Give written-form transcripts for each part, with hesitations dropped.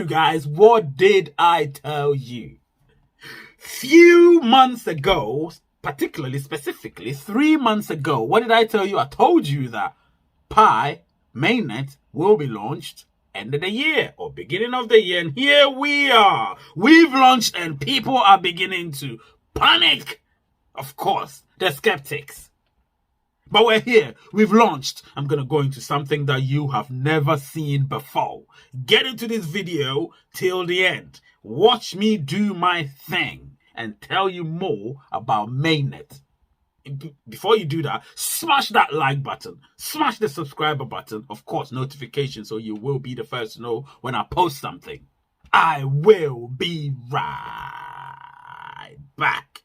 guys, what did I tell you? Few months ago, specifically 3 months ago, what did I tell you? I told you that Mainnet will be launched end of the year or beginning of the year, and here we are. We've launched and people are beginning to panic. Of course, they're skeptics. But we're here. We've launched. I'm going to go into something that you have never seen before. Get into this video till the end. Watch me do my thing and tell you more about Mainnet. Before you do that, smash that like button. Smash the subscriber button. Of course, notification so you will be the first to know when I post something. I will be right back.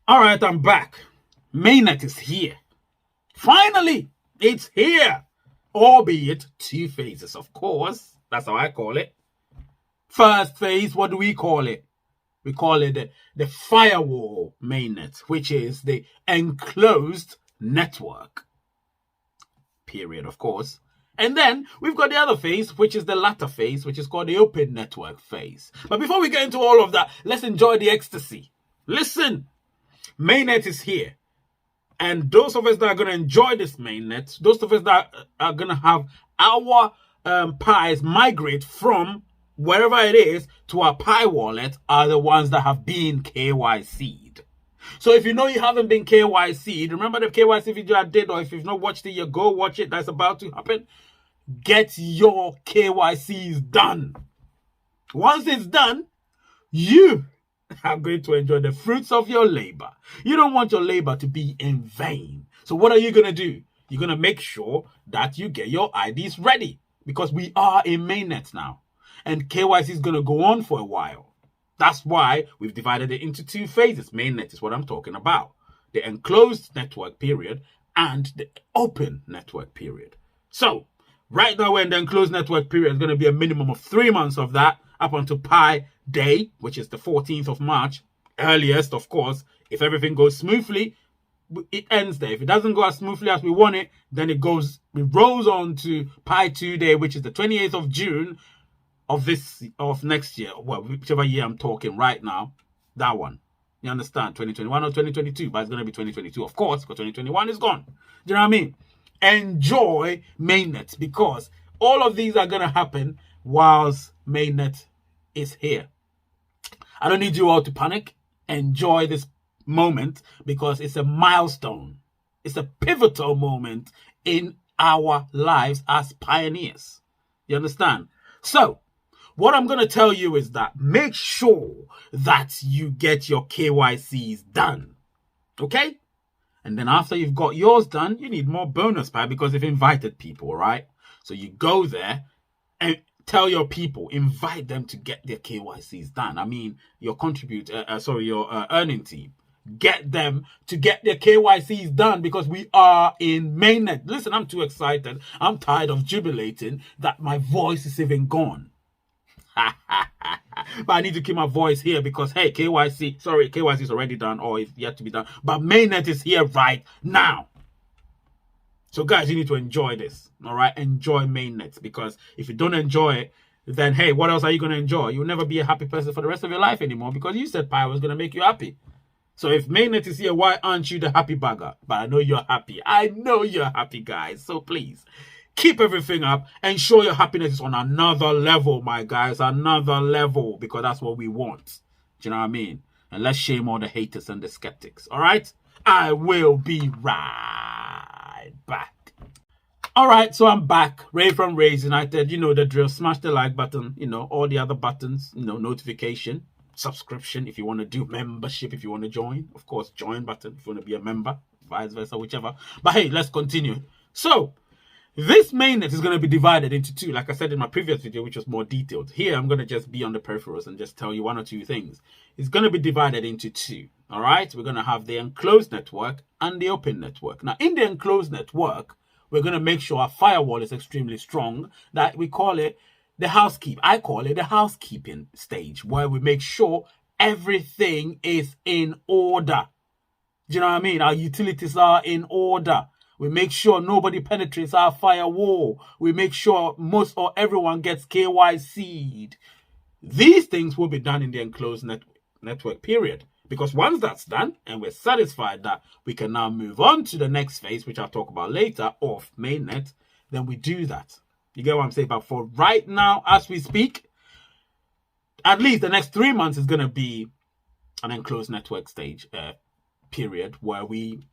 Alright, I'm back. Mainnet is here. Finally, it's here. Albeit 2 phases, of course. That's how I call it. First phase, what do we call it? We call it the firewall mainnet, which is the enclosed network. Period, of course. And then we've got the other phase, which is the latter phase, which is called the open network phase. But before we get into all of that, let's enjoy the ecstasy. Listen. Mainnet is here, and those of us that are going to enjoy this mainnet, those of us that are going to have our pies migrate from wherever it is to our Pi wallet are the ones that have been KYC'd. So if you know you haven't been KYC'd, remember the KYC video I did, or if you've not watched it, you go watch it. That's about to happen. Get your KYCs done. Once it's done, you are going to enjoy the fruits of your labor. You don't want your labor to be in vain. So what are you going to do? You're going to make sure that you get your IDs ready, because we are in Mainnet now. And KYC is going to go on for a while. That's why we've divided it into 2 phases. Mainnet is what I'm talking about. The enclosed network period and the open network period. So right now we're in the enclosed network period. It's going to be a minimum of 3 months of that up until Pi Day, which is the 14th of March, earliest, of course. If everything goes smoothly, it ends there. If it doesn't go as smoothly as we want it, then it rolls on to Pi 2 Day, which is the 28th of June of next year. Well, whichever year I'm talking right now, that one. You understand? 2021 or 2022, but it's going to be 2022, of course, because 2021 is gone. Do you know what I mean? Enjoy Mainnet, because all of these are going to happen whilst Mainnet is here. I don't need you all to panic. Enjoy this moment, because it's a milestone. It's a pivotal moment in our lives as pioneers. You understand? So, what I'm going to tell you is that make sure that you get your KYCs done. Okay? And then after you've got yours done, you need more bonus Pi, because you've invited people, right? So you go there and tell your people, invite them to get their KYCs done. I mean, your earning team. Get them to get their KYCs done, because we are in Mainnet. Listen, I'm too excited. I'm tired of jubilating that my voice is even gone. But I need to keep my voice here because, hey, KYC is already done, or it's yet to be done. But Mainnet is here right now. So guys, you need to enjoy this, all right? Enjoy Mainnet, because if you don't enjoy it, then hey, what else are you going to enjoy? You'll never be a happy person for the rest of your life anymore, because you said Pi was going to make you happy. So if Mainnet is here, why aren't you the happy bagger? But I know you're happy. I know you're happy, guys. So please, keep everything up and show your happiness is on another level, my guys. Another level, because that's what we want. Do you know what I mean? And let's shame all the haters and the skeptics, all right? I will be right back. All right, so I'm back. Ray from Rays United. You know the drill. Smash the like button. You know, all the other buttons. You know, notification, subscription if you want to do, membership if you want to join. Of course, join button if you want to be a member, vice versa, whichever. But hey, let's continue. So, This mainnet is going to be divided into two, like I said in my previous video, which was more detailed. Here, I'm going to just be on the peripherals and just tell you one or two things. It's going to be divided into two, all right? We're going to have the enclosed network and the open network. Now, in the enclosed network, we're going to make sure our firewall is extremely strong, that we call it the housekeeping. I call it the housekeeping stage, where we make sure everything is in order. Do you know what I mean? Our utilities are in order. We make sure nobody penetrates our firewall. We make sure most or everyone gets KYC'd. These things will be done in the enclosed network period. Because once that's done and we're satisfied that we can now move on to the next phase, which I'll talk about later, of mainnet, then we do that. You get what I'm saying? But for right now, as we speak, at least the next 3 months is going to be an enclosed network stage period where we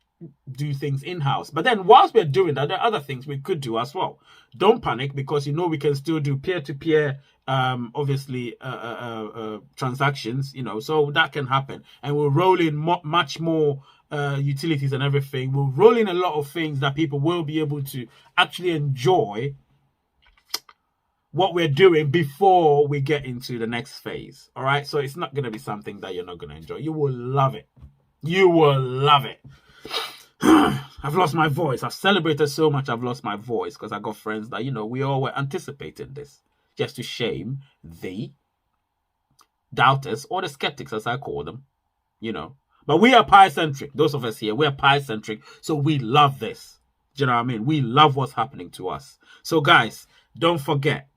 do things in-house. But then whilst we're doing that, there are other things we could do as well. Don't panic, because you know we can still do peer-to-peer obviously transactions, you know, so that can happen. And we'll roll in much more utilities and everything. We'll roll in a lot of things that people will be able to actually enjoy what we're doing before we get into the next phase. All right, so it's not going to be something that you're not going to enjoy. You will love it. You will love it. I've lost my voice. I've celebrated so much I've lost my voice, because I got friends that, you know, we all were anticipating this, just to shame the doubters, or the skeptics as I call them, you know. But we are Pi-centric. Those of us here, we're Pi-centric, so we love this. Do you know what I mean? We love what's happening to us. So guys, don't forget,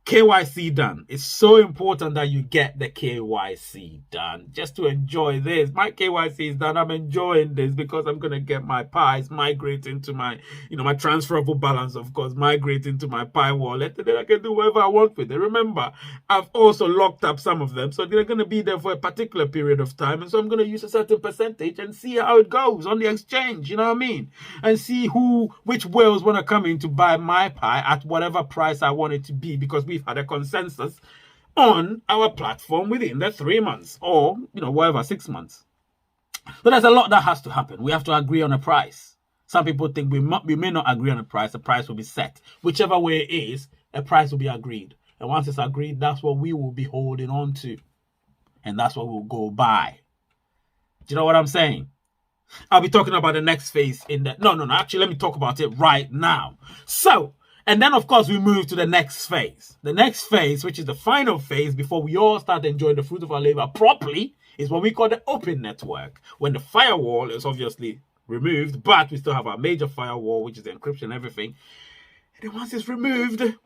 KYC done. It's so important that you get the KYC done just to enjoy this. My KYC is done. I'm enjoying this because I'm going to get my pies migrate into my, you know, my transferable balance, of course, migrate into my Pi wallet. And then I can do whatever I want with it. Remember, I've also locked up some of them, so they're going to be there for a particular period of time. And so I'm going to use a certain percentage and see how it goes on the exchange. You know what I mean? And see which whales want to come in to buy my Pi at whatever price I want it to be, because we've had a consensus on our platform within the 3 months, or, you know, whatever, 6 months. But there's a lot that has to happen. We have to agree on a price. Some people think we may not agree on a price. The price will be set. Whichever way it is, a price will be agreed. And once it's agreed, that's what we will be holding on to. And that's what we'll go by. Do you know what I'm saying? I'll be talking about the next phase in that. No. Actually, let me talk about it right now. So, and then, of course, we move to the next phase. The next phase, which is the final phase before we all start enjoying the fruit of our labor properly, is what we call the open network. When the firewall is obviously removed, but we still have our major firewall, which is the encryption and everything. And then once it's removed, the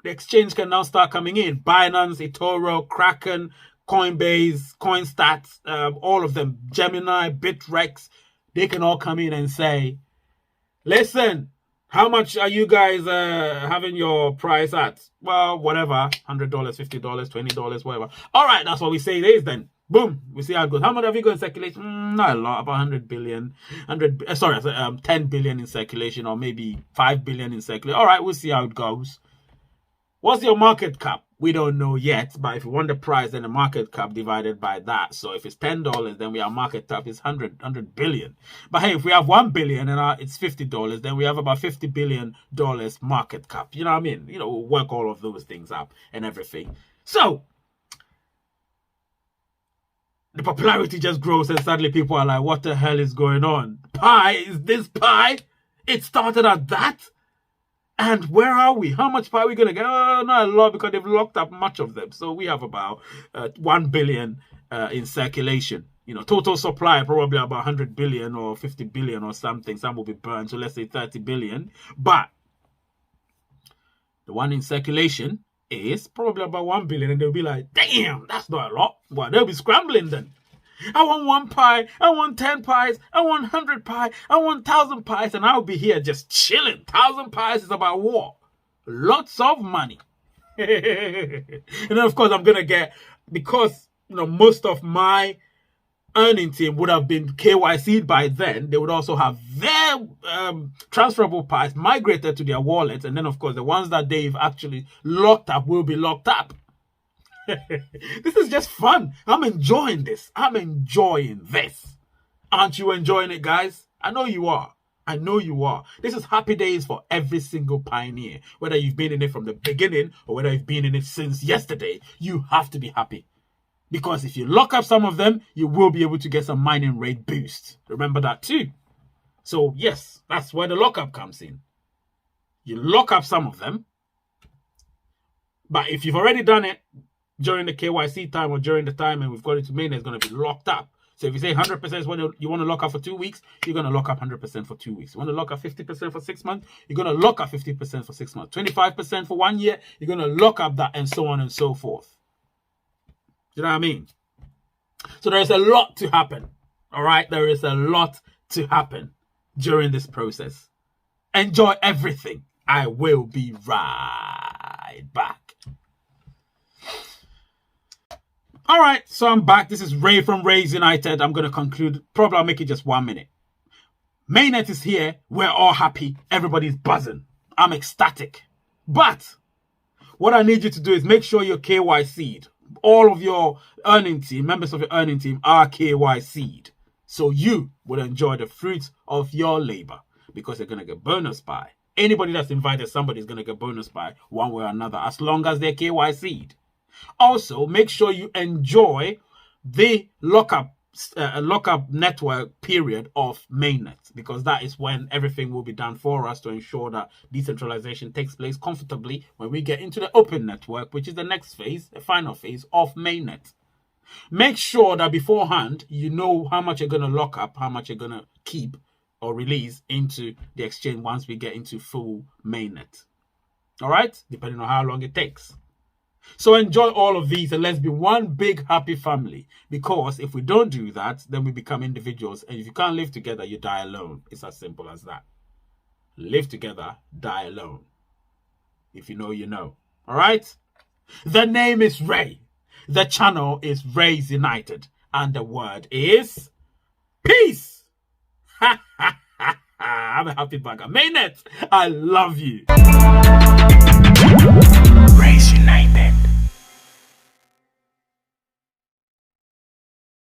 exchange can now start coming in. Binance, eToro, Kraken, Coinbase, CoinStats, all of them, Gemini, Bitrex, they can all come in and say, listen, how much are you guys having your price at? Well, whatever, $100, $50, $20, whatever. All right, that's what we say it is then. Boom, we see how it goes. How much have you got in circulation? Not a lot, about 100 billion. 10 billion in circulation, or maybe 5 billion in circulation. All right, we'll see how it goes. What's your market cap? We don't know yet, but if you want the price, then the market cap divided by that. So if it's $10, then our market cap is 100 billion. But hey, if we have 1 billion and it's $50, then we have about $50 billion market cap. You know what I mean? You know, we'll work all of those things up and everything. So the popularity just grows, and suddenly people are like, what the hell is going on? Pi? Is this Pi? It started at that? And where are we? How much Pi are we going to get? Oh, not a lot, because they've locked up much of them. So we have about 1 billion in circulation. You know, total supply probably about 100 billion or 50 billion or something. Some will be burned, so let's say 30 billion. But the one in circulation is probably about 1 billion. And they'll be like, damn, that's not a lot. Well, they'll be scrambling then. I want 1 Pi, I want 10 Pis, I want 100 Pi, I want 1,000 Pis, and I'll be here just chilling. 1,000 Pis is about what? Lots of money. And then, of course, I'm going to get, because, you know, most of my earning team would have been KYC'd by then, they would also have their transferable Pis migrated to their wallets. And then, of course, the ones that they've actually locked up will be locked up. This is just fun. I'm enjoying this. I'm enjoying this. Aren't you enjoying it, guys? I know you are. I know you are. This is happy days for every single pioneer. Whether you've been in it from the beginning or whether you've been in it since yesterday, you have to be happy. Because if you lock up some of them, you will be able to get some mining rate boost. Remember that too. So yes, that's where the lockup comes in. You lock up some of them. But if you've already done it during the KYC time or during the time and we've got it to mainnet, it's going to be locked up. So if you say 100% is what you want to lock up for 2 weeks, you're going to lock up 100% for 2 weeks. You want to lock up 50% for 6 months, you're going to lock up 50% for 6 months. 25% for 1 year, you're going to lock up that, and so on and so forth. You know what I mean? So there is a lot to happen. All right? There is a lot to happen during this process. Enjoy everything. I will be right back. All right, so I'm back. This is Ray from Ray's United. I'm going to conclude. Probably I'll make it just 1 minute. Mainnet is here. We're all happy. Everybody's buzzing. I'm ecstatic. But what I need you to do is make sure you're KYC'd. All of your earning team, members of your earning team are KYC'd. So you will enjoy the fruits of your labor because you're going to get bonus by. Anybody that's invited, somebody's going to get bonus by one way or another as long as they're KYC'd. Also, make sure you enjoy the lockup network period of mainnet, because that is when everything will be done for us to ensure that decentralization takes place comfortably when we get into the open network, which is the next phase, the final phase of mainnet. Make sure that beforehand, you know how much you're going to lock up, how much you're going to keep or release into the exchange once we get into full mainnet. All right? Depending on how long it takes. So enjoy all of these and let's be one big happy family, because if we don't do that, then we become individuals, and if you can't live together, you die alone. It's as simple as that. Live together, die alone. If you know, you know. All right? The name is Ray. The channel is Ray's United, and the word is peace. I'm a happy bagger. Mainnet, I love you.